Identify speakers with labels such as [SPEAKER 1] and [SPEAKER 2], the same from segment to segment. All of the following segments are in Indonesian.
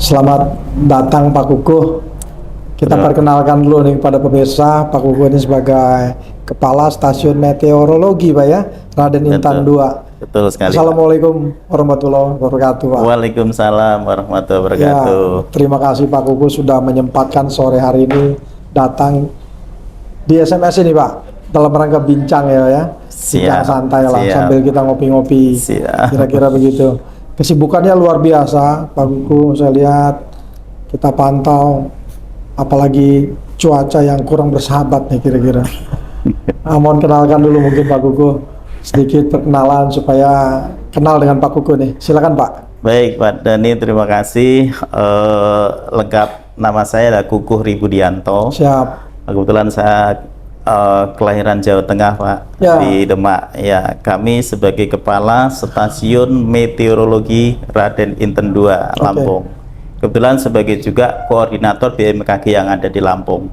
[SPEAKER 1] Selamat datang Pak Kukuh. Kita perkenalkan dulu nih kepada pemirsa, Pak Kukuh ini sebagai Kepala Stasiun Meteorologi Pak ya, Raden Intan 2.
[SPEAKER 2] Betul sekali.
[SPEAKER 1] Assalamualaikum warahmatullahi wabarakatuh Pak.
[SPEAKER 2] Waalaikumsalam warahmatullahi wabarakatuh.
[SPEAKER 1] Ya, terima kasih Pak Kukuh sudah menyempatkan sore hari ini datang di SMS ini Pak, dalam rangka bincang ya. Bincang santai lah sambil kita ngopi-ngopi. Kira-kira begitu. Kesibukannya luar biasa Pak Kukuh, saya lihat, kita pantau, apalagi cuaca yang kurang bersahabat nih kira-kira. Mohon kenalkan dulu mungkin Pak Kukuh, sedikit perkenalan supaya kenal dengan Pak Kukuh nih. Silakan Pak.
[SPEAKER 2] Baik Pak Dani, terima kasih. Lengkap nama saya adalah Kukuh Ribudianto.
[SPEAKER 1] Siap.
[SPEAKER 2] Kebetulan saya kelahiran Jawa Tengah Pak,
[SPEAKER 1] ya,
[SPEAKER 2] di Demak. Ya, kami sebagai Kepala Stasiun Meteorologi Raden Inten 2 Lampung. Kebetulan sebagai juga koordinator BMKG yang ada di Lampung.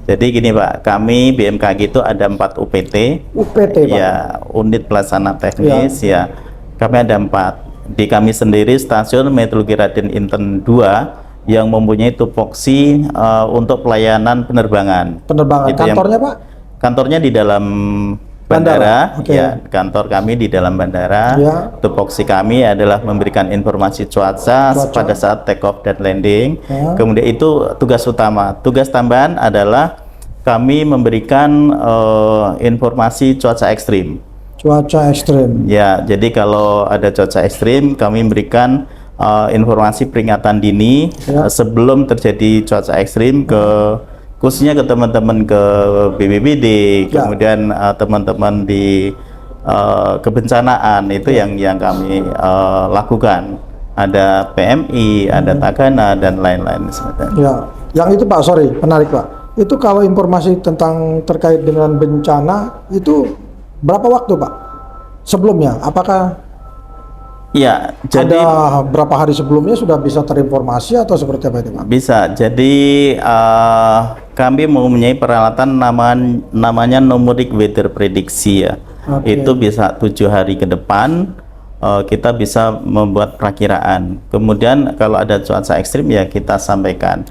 [SPEAKER 2] Jadi gini Pak, kami BMKG itu ada 4 UPT.
[SPEAKER 1] UPT Pak?
[SPEAKER 2] Ya, unit pelaksana teknis ya. Kami ada 4. Di kami sendiri Stasiun Meteorologi Raden Inten 2 yang mempunyai tupoksi untuk pelayanan penerbangan.
[SPEAKER 1] Penerbangan. Itu kantornya Pak? Kantornya
[SPEAKER 2] di dalam bandara. Ya, kantor kami di dalam bandara.
[SPEAKER 1] Ya.
[SPEAKER 2] Tupoksi kami adalah memberikan informasi cuaca pada saat take off dan landing. Ya. Kemudian itu tugas utama. Tugas tambahan adalah kami memberikan informasi cuaca ekstrim.
[SPEAKER 1] Cuaca ekstrim.
[SPEAKER 2] Ya, jadi kalau ada cuaca ekstrim kami memberikan informasi peringatan dini sebelum terjadi cuaca ekstrim khususnya ke teman-teman ke BPBD, kemudian teman-teman di kebencanaan itu yang kami lakukan. Ada PMI, ada Tagana dan lain-lain sebagainya.
[SPEAKER 1] Ya, yang itu Pak, sorry, menarik Pak. Itu kalau informasi tentang terkait dengan bencana itu berapa waktu Pak sebelumnya? Apakah
[SPEAKER 2] ya, jadi
[SPEAKER 1] ada berapa hari sebelumnya sudah bisa terinformasi atau seperti apa itu Pak?
[SPEAKER 2] Bisa. Jadi kami mempunyai peralatan namanya numeric weather prediksi ya. Itu bisa 7 hari ke depan kita bisa membuat perakiraan. Kemudian kalau ada cuaca ekstrim ya kita sampaikan.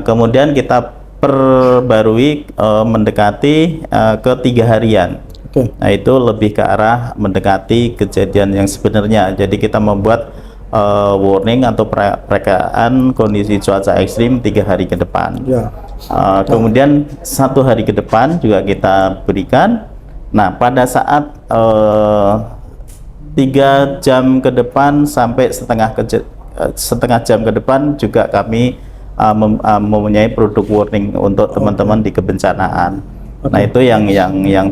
[SPEAKER 2] Kemudian kita perbarui mendekati ke 3 harian. Nah itu lebih ke arah mendekati kejadian yang sebenarnya. Jadi kita membuat warning atau perakiraan kondisi cuaca ekstrim 3 hari ke depan. Kemudian 1 hari ke depan juga kita berikan. Nah pada saat 3 jam ke depan sampai setengah jam ke depan juga kami mempunyai produk warning untuk teman-teman di kebencanaan. Nah itu yang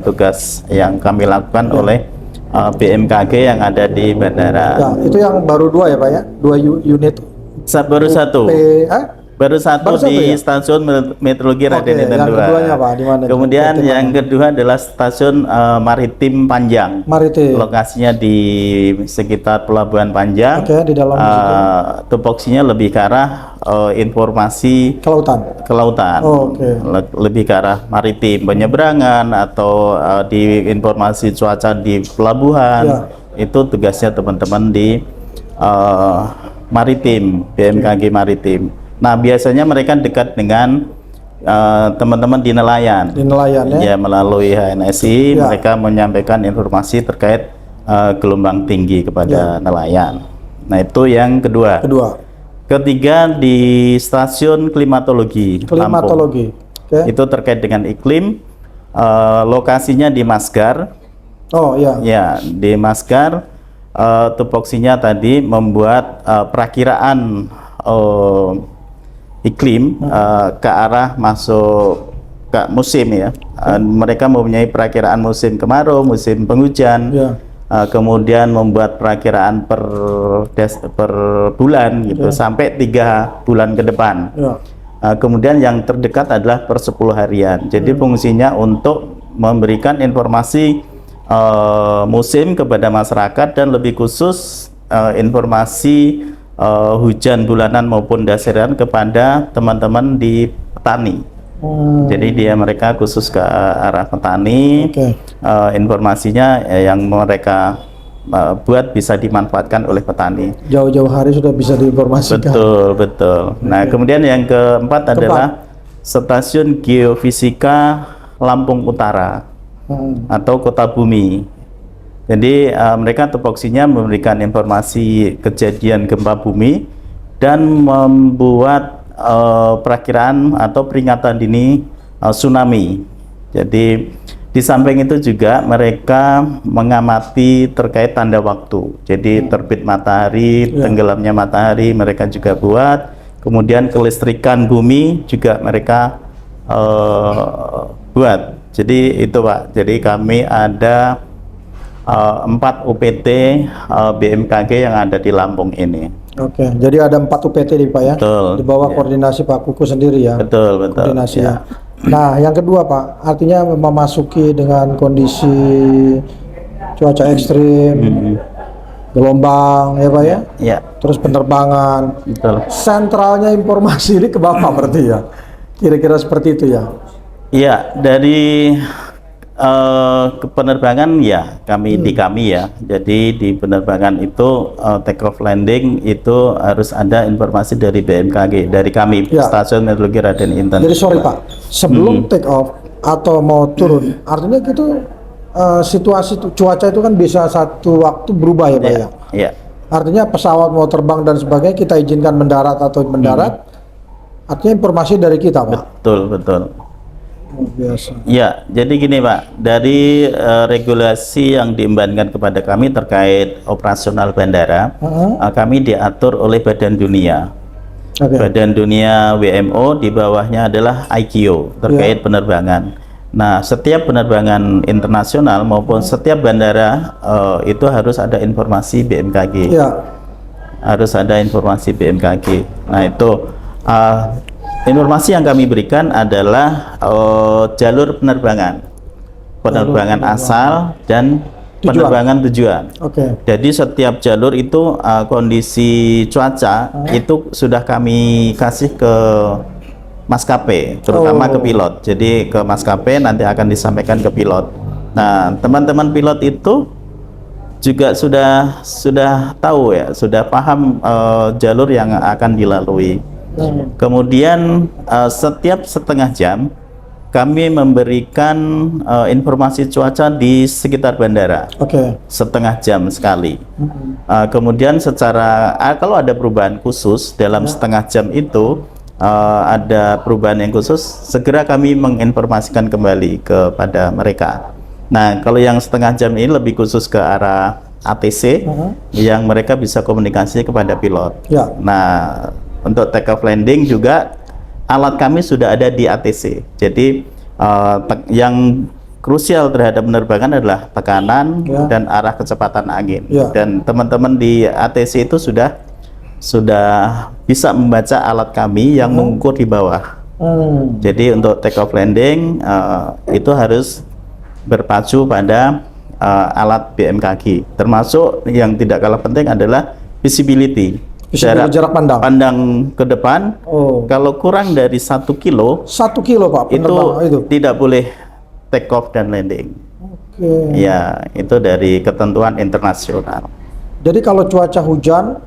[SPEAKER 2] tugas yang kami lakukan oleh BMKG yang ada di bandara.
[SPEAKER 1] Ya, itu yang baru 2 ya Pak ya? 2 unit.
[SPEAKER 2] Baru satu. Baru satu di ya? Stasiun Meteorologi Raden Inten 2. Kemudian yang kedua adalah Stasiun Maritim Panjang. Lokasinya di sekitar Pelabuhan Panjang.
[SPEAKER 1] Di dalam
[SPEAKER 2] tupoksinya lebih ke arah informasi kelautan. Lebih ke arah maritim, penyeberangan atau di informasi cuaca di pelabuhan. Itu tugasnya teman-teman di maritim, BMKG Maritim. Nah biasanya mereka dekat dengan teman-teman di nelayan. Ya, melalui HNSI mereka menyampaikan informasi terkait gelombang tinggi kepada nelayan. Nah itu yang kedua. Ketiga di stasiun klimatologi. Itu terkait dengan iklim. Lokasinya di Masgar. Ya, di Masgar. Tupoksinya tadi membuat perakiraan iklim ke arah masuk ke musim ya. Mereka mempunyai perakiraan musim kemarau, musim penghujan. Kemudian membuat perakiraan per bulan gitu sampai 3 bulan ke depan. Kemudian yang terdekat adalah per 10 harian. Jadi fungsinya untuk memberikan informasi musim kepada masyarakat dan lebih khusus informasi hujan bulanan maupun dasiran kepada teman-teman di petani. Jadi mereka khusus ke arah petani. Informasinya yang mereka buat bisa dimanfaatkan oleh petani.
[SPEAKER 1] Jauh-jauh hari sudah bisa diinformasikan.
[SPEAKER 2] Betul. Nah, kemudian yang keempat adalah Stasiun Geofisika Lampung Utara atau Kota Bumi. Jadi mereka tupoksinya memberikan informasi kejadian gempa bumi dan membuat perakiraan atau peringatan dini tsunami. Jadi di samping itu juga mereka mengamati terkait tanda waktu. Jadi terbit matahari, tenggelamnya matahari mereka juga buat. Kemudian kelistrikan bumi juga mereka buat. Jadi itu Pak. Jadi kami ada 4 UPT BMKG yang ada di Lampung ini.
[SPEAKER 1] Oke, jadi ada 4 UPT nih Pak ya?
[SPEAKER 2] Betul.
[SPEAKER 1] Di bawah koordinasi Pak Kuku sendiri ya?
[SPEAKER 2] Betul.
[SPEAKER 1] Koordinasi ya. Nah, yang kedua Pak, artinya memasuki dengan kondisi cuaca ekstrim, gelombang ya Pak ya?
[SPEAKER 2] Iya.
[SPEAKER 1] Terus penerbangan.
[SPEAKER 2] Betul.
[SPEAKER 1] Sentralnya informasi ini ke Bapak berarti ya? Kira-kira seperti itu ya?
[SPEAKER 2] Iya, dari ke penerbangan ya di kami ya. Jadi di penerbangan itu take off landing itu harus ada informasi dari BMKG, dari kami Stasiun Meteorologi Raden Inten.
[SPEAKER 1] Jadi sorry Pak, sebelum take off atau mau turun, artinya gitu situasi cuaca itu kan bisa satu waktu berubah ya Pak ya?
[SPEAKER 2] Iya.
[SPEAKER 1] Artinya pesawat mau terbang dan sebagainya kita izinkan mendarat atau mendarat, artinya informasi dari kita Pak?
[SPEAKER 2] Betul.
[SPEAKER 1] Biasa.
[SPEAKER 2] Ya, jadi gini Pak, dari regulasi yang diembankan kepada kami terkait operasional bandara, kami diatur oleh Badan Dunia. Badan Dunia WMO, di bawahnya adalah ICAO terkait penerbangan. Nah, setiap penerbangan internasional maupun setiap bandara itu harus ada informasi BMKG. Harus ada informasi BMKG. Nah, itu informasi yang kami berikan adalah jalur penerbangan asal dan penerbangan tujuan. Jadi setiap jalur itu kondisi cuaca itu sudah kami kasih ke maskapai, terutama ke pilot. Jadi ke maskapai nanti akan disampaikan ke pilot. Nah, teman-teman pilot itu juga sudah tahu ya, sudah paham jalur yang akan dilalui. Kemudian setiap setengah jam kami memberikan informasi cuaca di sekitar bandara. Setengah jam sekali. Kemudian kalau ada perubahan khusus dalam setengah jam itu ada perubahan yang khusus, segera kami menginformasikan kembali kepada mereka. Nah, kalau yang setengah jam ini lebih khusus ke arah ATC yang mereka bisa komunikasi kepada pilot. Nah, untuk take off landing juga alat kami sudah ada di ATC. Jadi yang krusial terhadap penerbangan adalah tekanan dan arah kecepatan angin. Dan teman-teman di ATC itu sudah bisa membaca alat kami yang mengukur di bawah. Jadi untuk take off landing itu harus berpacu pada alat BMKG. Termasuk yang tidak kalah penting adalah visibility. Jarak pandang ke depan. Kalau kurang dari 1 kilo,
[SPEAKER 1] 1 kilo Pak,
[SPEAKER 2] itu tidak boleh take off dan landing. Ya, itu dari ketentuan internasional.
[SPEAKER 1] Jadi kalau cuaca hujan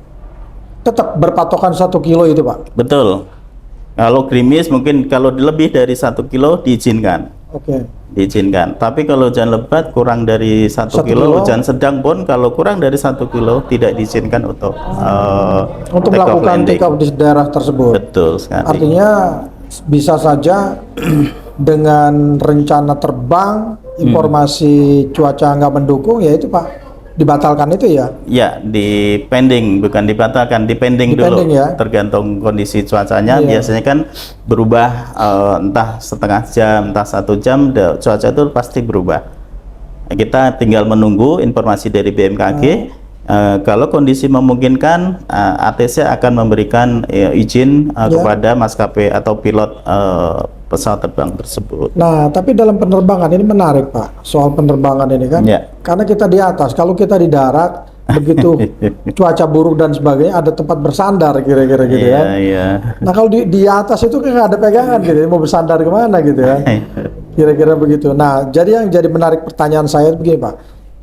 [SPEAKER 1] tetap berpatokan 1 kilo itu Pak?
[SPEAKER 2] Betul. Kalau gerimis mungkin kalau lebih dari 1 kilo diizinkan. Diizinkan. Tapi kalau hujan lebat kurang dari 1 kilo, hujan sedang pun kalau kurang dari 1 kilo tidak diizinkan untuk
[SPEAKER 1] melakukan take off di daerah tersebut.
[SPEAKER 2] Betul sekali.
[SPEAKER 1] Artinya bisa saja dengan rencana terbang, informasi cuaca nggak mendukung, ya itu Pak, dibatalkan itu ya? Ya,
[SPEAKER 2] pending, bukan dibatalkan, pending dulu. Tergantung kondisi cuacanya. Biasanya kan berubah, entah setengah jam, entah 1 jam, cuaca itu pasti berubah. Kita tinggal menunggu informasi dari BMKG. Kalau kondisi memungkinkan, ATC akan memberikan izin kepada maskapai atau pilot pesawat terbang tersebut.
[SPEAKER 1] Nah, tapi dalam penerbangan ini menarik Pak, soal penerbangan ini kan, karena kita di atas, kalau kita di darat, begitu cuaca buruk dan sebagainya, ada tempat bersandar kira-kira gitu ya. Nah, kalau di atas itu kan nggak ada pegangan gitu, mau bersandar kemana gitu ya, kira-kira begitu. Nah, jadi yang jadi menarik pertanyaan saya begini Pak,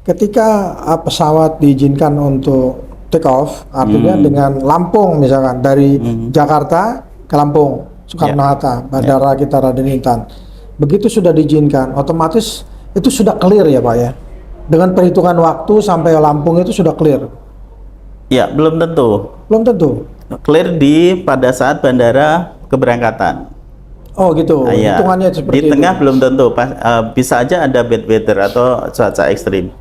[SPEAKER 1] ketika pesawat diizinkan untuk take off, artinya dengan Lampung misalkan dari Jakarta ke Lampung, Soekarno-Hatta, Bandara kita Raden Intan, begitu sudah diizinkan, otomatis itu sudah clear ya Pak ya? Dengan perhitungan waktu sampai Lampung itu sudah clear?
[SPEAKER 2] Ya, belum tentu.
[SPEAKER 1] Belum tentu?
[SPEAKER 2] Clear pada saat bandara keberangkatan.
[SPEAKER 1] Oh gitu,
[SPEAKER 2] Ya.
[SPEAKER 1] hitungannya seperti
[SPEAKER 2] Di tengah
[SPEAKER 1] itu.
[SPEAKER 2] belum tentu, bisa aja ada bad weather atau cuaca ekstrim.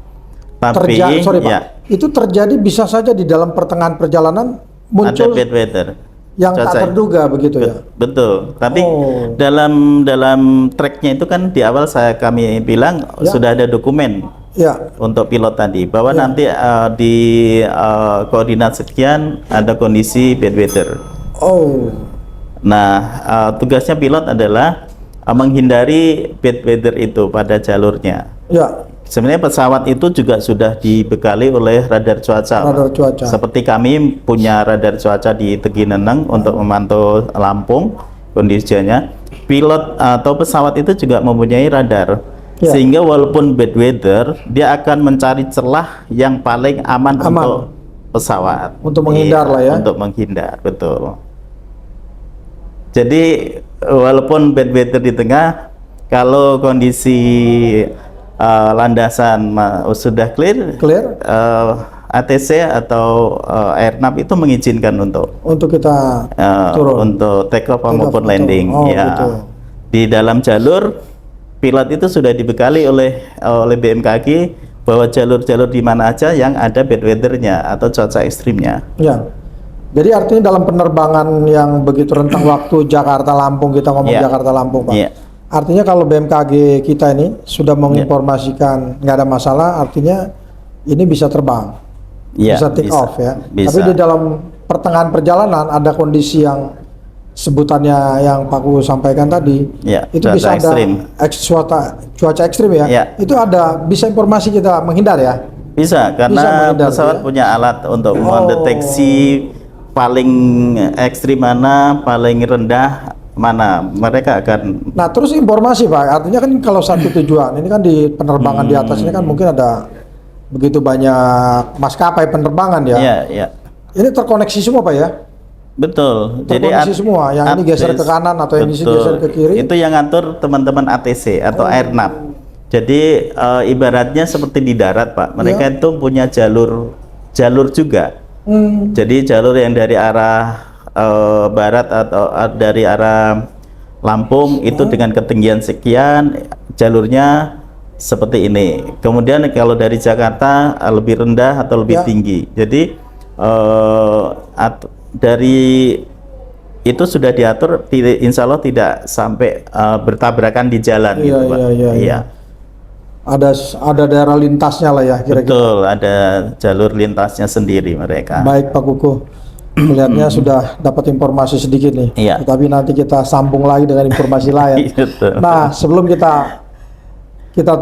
[SPEAKER 2] Tapi
[SPEAKER 1] Sorry Pak,
[SPEAKER 2] ya,
[SPEAKER 1] itu terjadi bisa saja di dalam pertengahan perjalanan
[SPEAKER 2] ada
[SPEAKER 1] muncul
[SPEAKER 2] bad weather.
[SPEAKER 1] yang tak
[SPEAKER 2] Cuaca-
[SPEAKER 1] terduga begitu ya?
[SPEAKER 2] Betul. Tapi
[SPEAKER 1] Oh.
[SPEAKER 2] dalam tracknya itu kan di awal kami bilang
[SPEAKER 1] Ya.
[SPEAKER 2] sudah ada dokumen
[SPEAKER 1] Ya,
[SPEAKER 2] untuk pilot tadi bahwa
[SPEAKER 1] Ya.
[SPEAKER 2] nanti di koordinat sekian ada kondisi bad weather.
[SPEAKER 1] oh,
[SPEAKER 2] Nah, tugasnya pilot adalah menghindari bad weather itu pada jalurnya.
[SPEAKER 1] ya,
[SPEAKER 2] Sebenarnya pesawat itu juga sudah dibekali oleh radar cuaca.
[SPEAKER 1] radar cuaca.
[SPEAKER 2] Seperti kami punya radar cuaca di Tegineneng untuk memantau Lampung kondisinya. Pilot atau pesawat itu juga mempunyai radar.
[SPEAKER 1] Ya.
[SPEAKER 2] Sehingga walaupun bad weather, dia akan mencari celah yang paling aman. Untuk pesawat.
[SPEAKER 1] Untuk menghindar lah ya.
[SPEAKER 2] Untuk menghindar, betul. Jadi walaupun bad weather di tengah, kalau kondisi landasan sudah clear, ATC atau airnav itu mengizinkan untuk
[SPEAKER 1] kita turun,
[SPEAKER 2] untuk take off maupun landing.
[SPEAKER 1] Oh,
[SPEAKER 2] Ya.
[SPEAKER 1] gitu.
[SPEAKER 2] Di dalam jalur pilot itu sudah dibekali oleh BMKG bahwa jalur-jalur di mana aja yang ada bad weather-nya atau cuaca ekstrimnya.
[SPEAKER 1] Ya. Jadi artinya dalam penerbangan yang begitu rentang waktu Jakarta Lampung, kita ngomong
[SPEAKER 2] Ya.
[SPEAKER 1] Jakarta Lampung Pak.
[SPEAKER 2] Ya.
[SPEAKER 1] Artinya kalau BMKG kita ini sudah menginformasikan nggak ada masalah, artinya ini bisa terbang,
[SPEAKER 2] Ya,
[SPEAKER 1] bisa take off ya.
[SPEAKER 2] bisa.
[SPEAKER 1] Tapi di dalam pertengahan perjalanan ada kondisi yang sebutannya yang Pak Kuku sampaikan tadi,
[SPEAKER 2] Ya,
[SPEAKER 1] itu
[SPEAKER 2] cuaca
[SPEAKER 1] bisa
[SPEAKER 2] ekstrim.
[SPEAKER 1] ada cuaca ekstrim ya.
[SPEAKER 2] Ya.
[SPEAKER 1] Itu ada bisa informasi kita menghindar ya.
[SPEAKER 2] Bisa, karena
[SPEAKER 1] menghindar,
[SPEAKER 2] pesawat
[SPEAKER 1] ya?
[SPEAKER 2] punya alat untuk mendeteksi paling ekstrim mana, paling rendah mana. Mereka akan
[SPEAKER 1] Nah terus informasi Pak, artinya kan kalau satu tujuan, ini kan di penerbangan di atas ini kan mungkin ada begitu banyak maskapai penerbangan ya.
[SPEAKER 2] ya, ya.
[SPEAKER 1] Ini terkoneksi semua Pak ya?
[SPEAKER 2] Betul.
[SPEAKER 1] Terkoneksi semua, yang ini geser ke kanan atau yang ini
[SPEAKER 2] betul.
[SPEAKER 1] geser ke kiri.
[SPEAKER 2] Itu yang ngatur teman-teman ATC atau airnav. Jadi ibaratnya seperti di darat, Pak. Mereka itu punya jalur juga. Jadi jalur yang dari arah barat atau dari arah Lampung itu dengan ketinggian sekian, jalurnya seperti ini. Kemudian kalau dari Jakarta lebih rendah atau lebih tinggi. Jadi dari itu sudah diatur, insya Allah tidak sampai bertabrakan di jalan.
[SPEAKER 1] Iya,
[SPEAKER 2] gitu, Pak.
[SPEAKER 1] iya. Ada daerah lintasnya lah ya kira-kira.
[SPEAKER 2] Betul, ada jalur lintasnya sendiri mereka.
[SPEAKER 1] Baik Pak Kuku, melihatnya sudah dapat informasi sedikit nih.
[SPEAKER 2] Iya.
[SPEAKER 1] Tapi nanti kita sambung lagi dengan informasi lain.
[SPEAKER 2] Betul.
[SPEAKER 1] Nah sebelum kita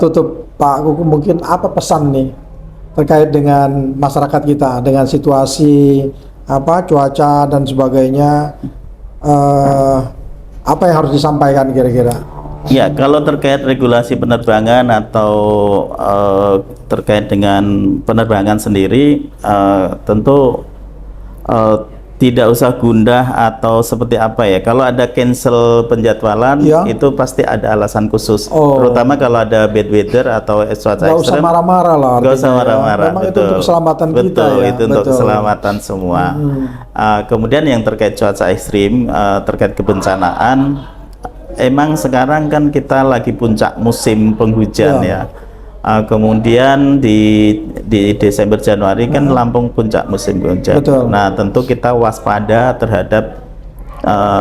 [SPEAKER 1] tutup Pak Kuku, mungkin apa pesan nih terkait dengan masyarakat kita dengan situasi cuaca dan sebagainya, apa yang harus disampaikan kira-kira?
[SPEAKER 2] Ya, kalau terkait regulasi penerbangan atau terkait dengan penerbangan sendiri, tentu tidak usah gundah atau seperti apa ya. Kalau ada cancel penjadwalan, itu pasti ada alasan khusus. Terutama kalau ada bad weather atau cuaca ekstrem.
[SPEAKER 1] Nggak usah marah-marah lah.
[SPEAKER 2] Nggak usah marah-marah.
[SPEAKER 1] Memang itu untuk keselamatan kita ya.
[SPEAKER 2] Itu untuk keselamatan semua. Kemudian yang terkait cuaca ekstrim, terkait kebencanaan, emang sekarang kan kita lagi puncak musim penghujan ya. Kemudian di Desember Januari kan Lampung puncak musim hujan.
[SPEAKER 1] Betul.
[SPEAKER 2] Nah tentu kita waspada terhadap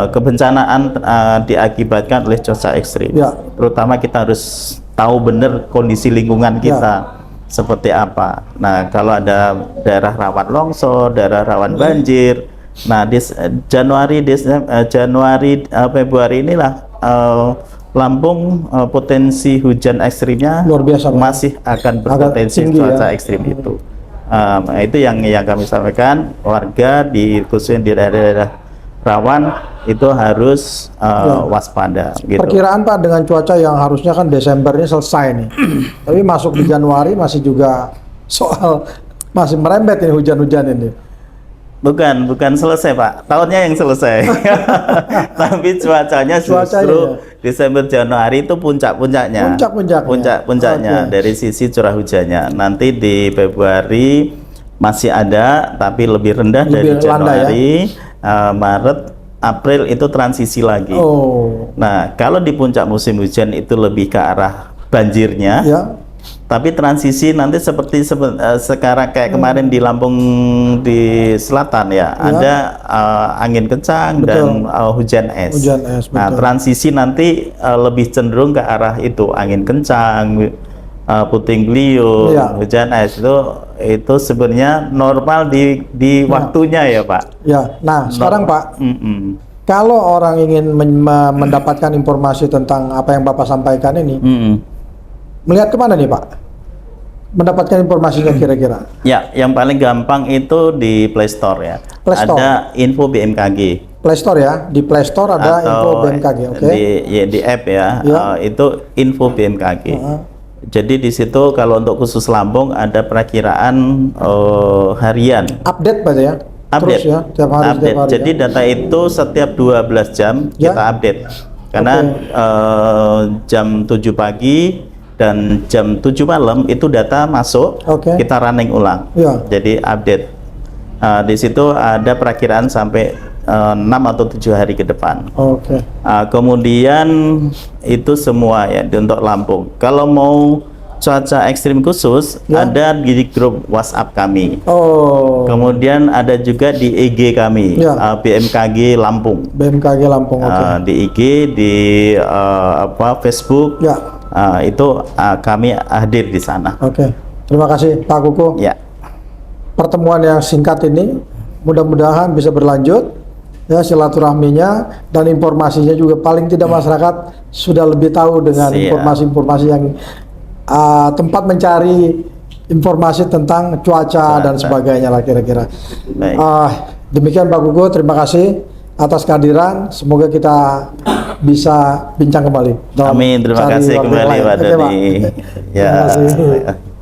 [SPEAKER 2] kebencanaan diakibatkan oleh cuaca ekstrim.
[SPEAKER 1] Ya.
[SPEAKER 2] Terutama kita harus tahu benar kondisi lingkungan kita seperti apa. Nah kalau ada daerah rawan longsor, daerah rawan banjir. Nah di Februari inilah Lampung potensi hujan ekstrimnya
[SPEAKER 1] luar biasa,
[SPEAKER 2] masih akan berpotensi cuaca ekstrim itu. Itu yang kami sampaikan, warga khususnya di daerah-daerah rawan itu harus waspada. Gitu.
[SPEAKER 1] Perkiraan Pak dengan cuaca yang harusnya kan Desember ini selesai nih, tapi masuk di Januari masih juga soal masih merembet ini hujan-hujan ini.
[SPEAKER 2] Bukan selesai Pak, tahunnya yang selesai. Tapi cuacanya justru Desember Januari itu puncak-puncaknya. Puncak-puncaknya dari sisi curah hujannya. Nanti di Februari masih ada, tapi lebih rendah dari Januari, Maret, April itu transisi lagi. Nah, kalau di puncak musim hujan itu lebih ke arah banjirnya. Tapi transisi nanti seperti sekarang kayak kemarin di Lampung di selatan ada angin kencang dan hujan es. Nah, transisi nanti lebih cenderung ke arah itu, angin kencang, puting beliung, hujan es itu sebenarnya normal di waktunya ya Pak.
[SPEAKER 1] Nah sekarang Pak, kalau orang ingin mendapatkan informasi tentang apa yang Bapak sampaikan ini, melihat kemana nih Pak? Mendapatkan informasinya kira-kira?
[SPEAKER 2] Ya, yang paling gampang itu di Play Store ya. Ada info BMKG.
[SPEAKER 1] Play Store ya, di Play Store ada info BMKG,
[SPEAKER 2] di app ya, itu info BMKG. Jadi di situ kalau untuk khusus Lampung ada perakiraan harian.
[SPEAKER 1] Update Pak ya?
[SPEAKER 2] Update.
[SPEAKER 1] Terus ya, tiap hari.
[SPEAKER 2] Jadi data itu setiap 12 jam kita update. Karena jam 7 pagi dan jam 7 malam itu data masuk, kita running ulang. Jadi update. Di situ ada perakiraan sampai 6 atau 7 hari ke depan. Kemudian itu semua ya untuk Lampung. Kalau mau cuaca ekstrim khusus ada di grup WhatsApp kami. Kemudian ada juga di IG kami, BMKG Lampung.
[SPEAKER 1] BMKG Lampung.
[SPEAKER 2] Di IG, di Facebook. Itu kami hadir di sana.
[SPEAKER 1] Terima kasih Pak Kuku. Pertemuan yang singkat ini mudah-mudahan bisa berlanjut ya, silaturahminya dan informasinya juga paling tidak masyarakat sudah lebih tahu dengan informasi-informasi yang tempat mencari informasi tentang cuaca dan sebagainya lah kira-kira. Demikian Pak Kuku, terima kasih atas kehadiran, semoga kita bisa bincang kembali.
[SPEAKER 2] Amin, terima kasih kembali Pak Dodi.
[SPEAKER 1] Terima kasih.